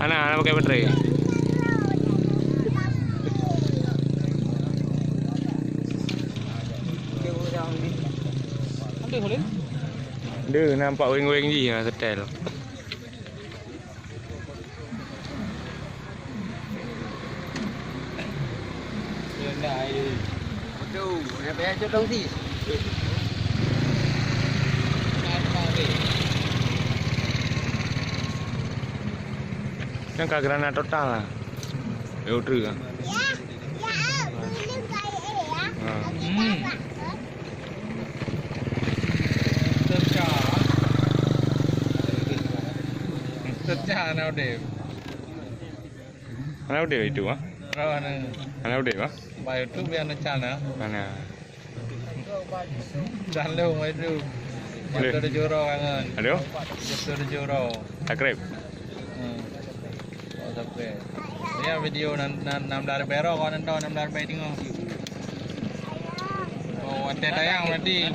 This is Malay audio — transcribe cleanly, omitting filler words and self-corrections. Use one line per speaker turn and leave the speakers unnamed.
Anak pakai baterai. Dia nampak wing-wing je lah setel. Yang kah granat total lah. Ultra lah.
Sejak anak Dev.
Anak udah itu ah?
Rawan.
Anak udah ah?
Baik tu biar nak cana.
Mana?
Dan lu mai tu. Jatuh ada juro kangen.
Aduh?
Jatuh ada juro.
Takrib?
Oh sampai. Ni video nam dari Pero kau nonton nam dari Bay tengok. Oh ada tayang nanti.